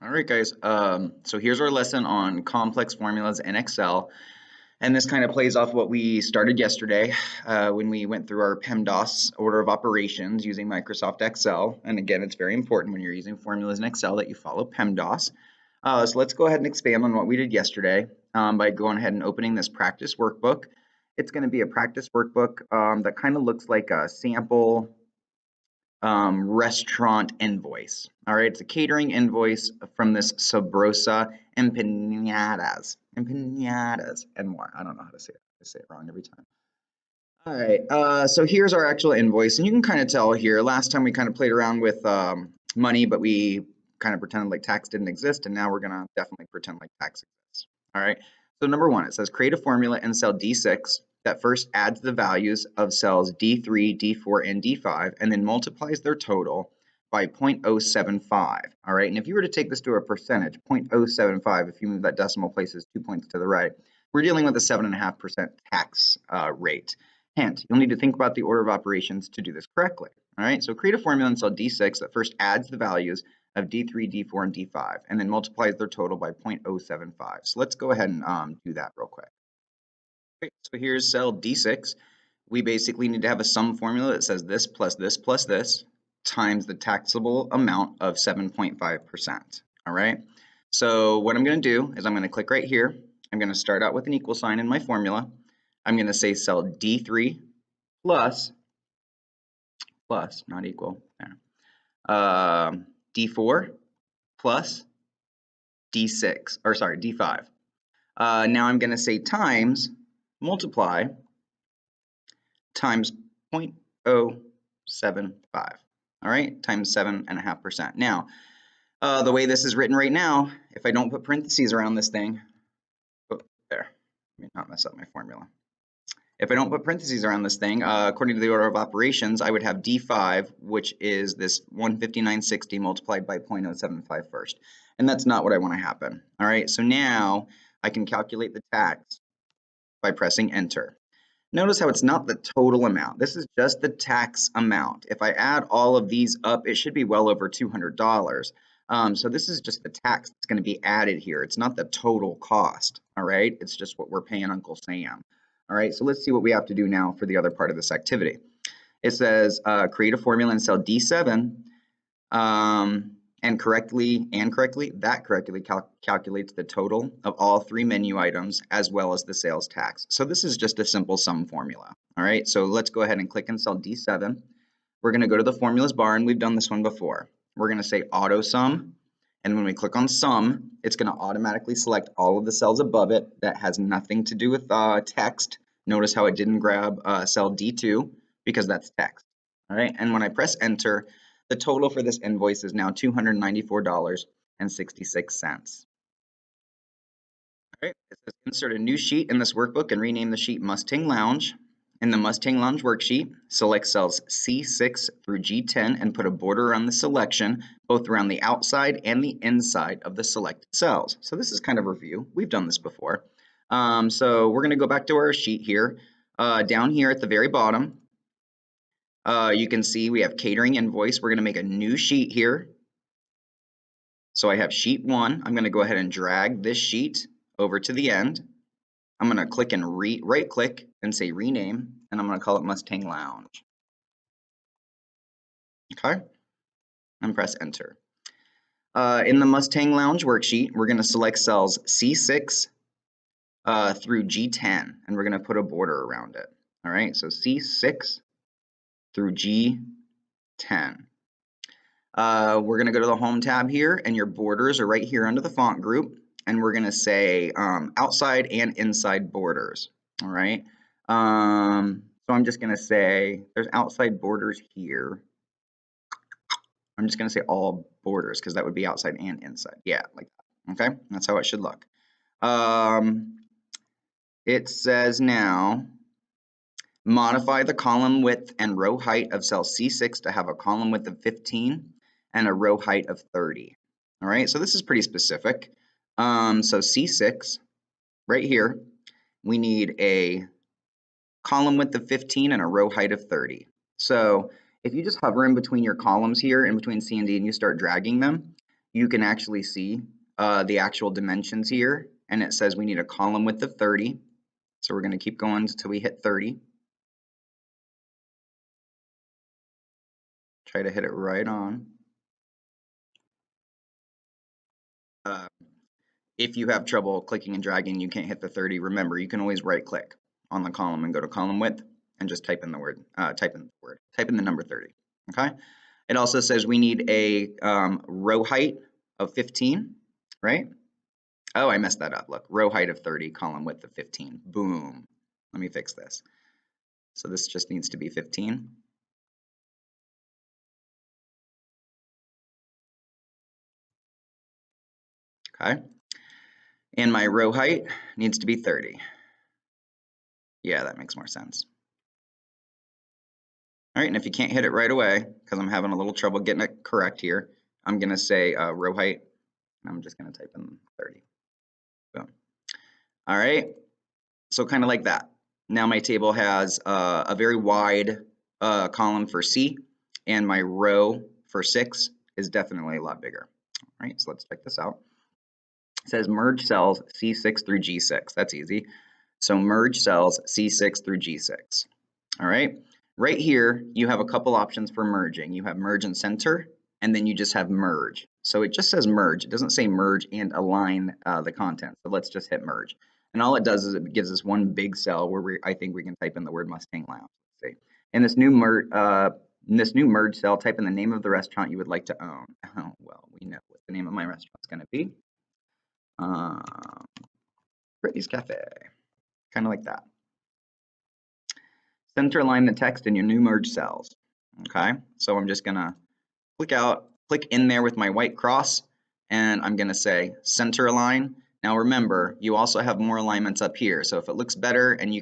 All right, guys. So here's our lesson on complex formulas in Excel. And this kind of plays off what we started yesterday when we went through our PEMDAS order of operations using Microsoft Excel. And again, it's very important when you're using formulas in Excel that you follow PEMDAS. So let's go ahead and expand on what we did yesterday by going ahead and opening this practice workbook. It's going to be a practice workbook that kind of looks like a sample restaurant invoice. All right, it's a catering invoice from this Sabrosa Empanadas, and more. I don't know how to say it. I say it wrong every time. All right, so here's our actual invoice, and you can kind of tell here. Last time we kind of played around with money, but we kind of pretended like tax didn't exist, and now we're gonna definitely pretend like tax exists. All right. So number one, it says create a formula in cell D6 that first adds the values of cells D3, D4, and D5, and then multiplies their total by 0.075. All right, and if you were to take this to a percentage, 0.075, if you move that decimal places 2 points to the right, we're dealing with a 7.5% tax rate. Hint, you'll need to think about the order of operations to do this correctly. All right, so create a formula in cell D6 that first adds the values of D3, D4, and D5, and then multiplies their total by 0.075. So let's go ahead and do that real quick. Okay, so here's cell D6. We basically need to have a sum formula that says this plus this plus this times the taxable amount of 7.5%. All right, so what I'm going to do is I'm going to click right here. I'm going to start out with an equal sign in my formula. I'm going to say cell D3 plus, not equal, D4 plus D6, or sorry, D5. Now I'm going to say times, multiply, times 0.075, all right, times 7.5%. Now, the way this is written right now, if I don't put parentheses around this thing, oh, there, let me not mess up my formula. If I don't put parentheses around this thing, according to the order of operations, I would have D5, which is this 159.60 multiplied by 0.075 first. And that's not what I want to happen. All right, so now I can calculate the tax by pressing enter. Notice how it's not the total amount. This is just the tax amount. If I add all of these up, it should be well over $200. So this is just the tax that's going to be added here. It's not the total cost. All right, it's just what we're paying Uncle Sam. All right, so let's see what we have to do now for the other part of this activity. It says create a formula in cell D7 and correctly calculates the total of all three menu items as well as the sales tax. So this is just a simple sum formula. All right, so let's go ahead and click in cell D7. We're going to go to the formulas bar, and we've done this one before. We're going to say auto sum. And when we click on sum, it's going to automatically select all of the cells above it that has nothing to do with text. Notice how it didn't grab cell D2 because that's text. All right, and when I press enter, the total for this invoice is now $294.66. All right, it says insert a new sheet in this workbook and rename the sheet Mustang Lounge. In the Mustang Lounge worksheet, select cells C6 through G10 and put a border around the selection, both around the outside and the inside of the selected cells. So this is kind of a review. We've done this before. So we're going to go back to our sheet here. Down here at the very bottom, you can see we have catering invoice. We're going to make a new sheet here. So I have sheet 1. I'm going to go ahead and drag this sheet over to the end. I'm going to click and right click and say rename, and I'm going to call it Mustang Lounge. Okay, and press enter. In the Mustang Lounge worksheet, we're going to select cells C6 through G10, and we're going to put a border around it. All right, so C6 through G10. We're going to go to the Home tab here, and your borders are right here under the font group. And we're going to say outside and inside borders. All right. So I'm just going to say there's outside borders here. I'm just going to say all borders because that would be outside and inside. Yeah, like that. Okay. That's how it should look. It says now modify the column width and row height of cell C6 to have a column width of 15 and a row height of 30. All right. So this is pretty specific. So C6, right here, we need a column width of 15 and a row height of 30. So if you just hover in between your columns here, in between C and D, and you start dragging them, you can actually see the actual dimensions here, and it says we need a column width of 30. So we're going to keep going until we hit 30. Try to hit it right on. If you have trouble clicking and dragging, you can't hit the 30. Remember, you can always right click on the column and go to column width and just type in the word, type in the number 30. Okay. It also says we need a row height of 15, right? Oh, I messed that up. Look, row height of 30, column width of 15. Boom. Let me fix this. So this just needs to be 15. Okay. And my row height needs to be 30. Yeah, that makes more sense. All right, and if you can't hit it right away, because I'm having a little trouble getting it correct here, I'm going to say row height, and I'm just going to type in 30. Boom. All right, so kind of like that. Now my table has a very wide column for C, and my row for 6 is definitely a lot bigger. All right, so let's check this out. It says merge cells C6 through G6. That's easy. So merge cells C6 through G6. All right. Right here, you have a couple options for merging. You have merge and center, and then you just have merge. So it just says merge. It doesn't say merge and align the content. So let's just hit merge. And all it does is it gives us one big cell where I think we can type in the word Mustang Lounge. Let's see. In this new merge cell, type in the name of the restaurant you would like to own. Oh, well, we know what the name of my restaurant is going to be. Brittany's Cafe. Kind of like that. Center align the text in your new merge cells. Okay, so I'm just gonna click in there with my white cross, and I'm gonna say center align. Now remember, you also have more alignments up here. So if it looks better and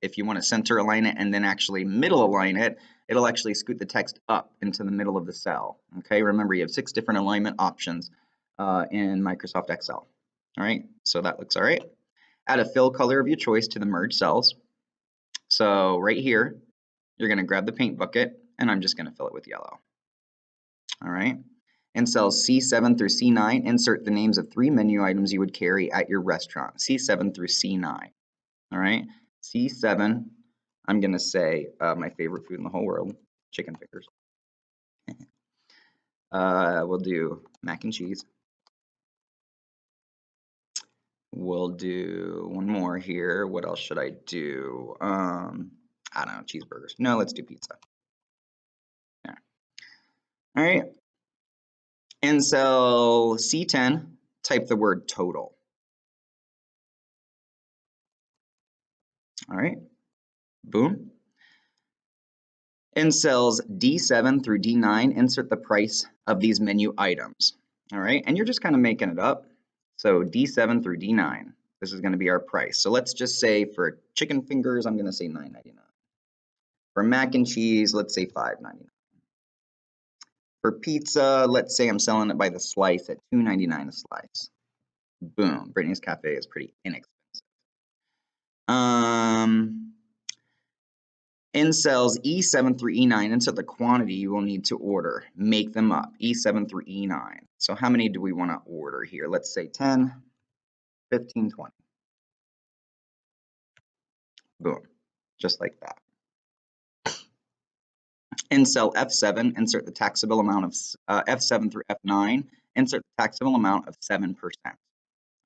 if you want to center align it and then actually middle align it, it'll actually scoot the text up into the middle of the cell. Okay, remember you have 6 different alignment options in Microsoft Excel. All right, so that looks all right. Add a fill color of your choice to the merge cells. So right here, you're going to grab the paint bucket, and I'm just going to fill it with yellow. All right. In cells C7 through C9, insert the names of 3 menu items you would carry at your restaurant, C7 through C9. All right. C7, I'm going to say my favorite food in the whole world, chicken fingers. We'll do mac and cheese. We'll do one more here. What else should I do? I don't know, cheeseburgers. No, let's do pizza. Yeah. All right. In cell C10, type the word total. All right. Boom. In cells D7 through D9, insert the price of these menu items. All right. And you're just kind of making it up. So D7 through D9, this is going to be our price. So let's just say for chicken fingers, I'm going to say $9.99. For mac and cheese, let's say $5.99. For pizza, let's say I'm selling it by the slice at $2.99 a slice. Boom. Brittany's Cafe is pretty inexpensive. In cells E7 through E9, insert the quantity you will need to order. Make them up, E7 through E9. So how many do we want to order here? Let's say 10, 15, 20. Boom, just like that. In cell F7, insert the taxable amount of F7 through F9. Insert the taxable amount of 7%.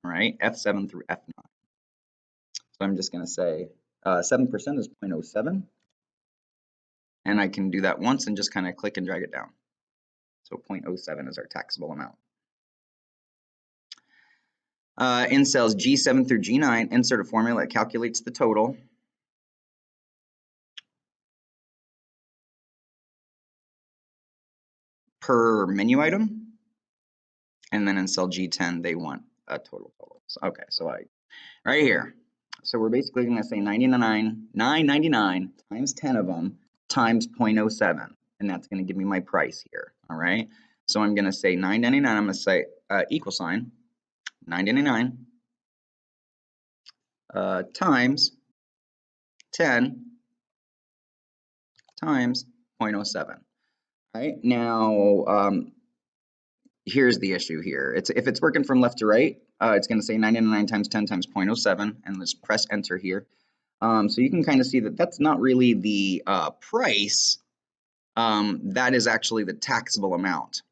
All right, F7 through F9. So I'm just going to say 7% is 0.07. And I can do that once and just kind of click and drag it down. So 0.07 is our taxable amount. In cells G7 through G9, insert a formula that calculates the total per menu item. And then in cell G10, they want a total. So, okay, so right here. So we're basically going to say 999 times 10 of them times 0.07. And that's going to give me my price here. All right. So I'm going to say 999. I'm going to say equal sign 999 times 10 times 0.07. All right. Now, here's the issue here. If it's working from left to right, it's going to say 99 times 10 times 0.07, and let's press enter here. So you can kind of see that that's not really the price. That is actually the taxable amount,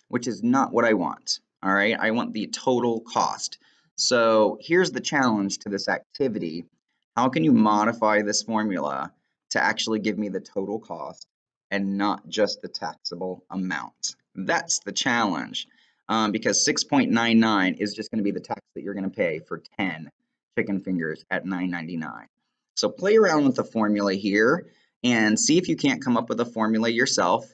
which is not what I want. All right, I want the total cost. So here's the challenge to this activity. How can you modify this formula to actually give me the total cost and not just the taxable amount? That's the challenge, because 6.99 is just going to be the tax that you're going to pay for 10 chicken fingers at $9.99. So play around with the formula here and see if you can't come up with a formula yourself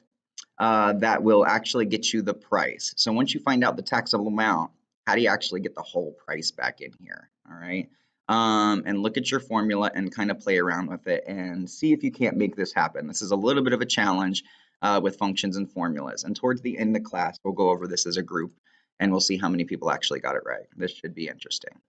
that will actually get you the price. So once you find out the taxable amount, how do you actually get the whole price back in here? All right. And look at your formula and kind of play around with it and see if you can't make this happen. This is a little bit of a challenge with functions and formulas. And towards the end of class, we'll go over this as a group and we'll see how many people actually got it right. This should be interesting.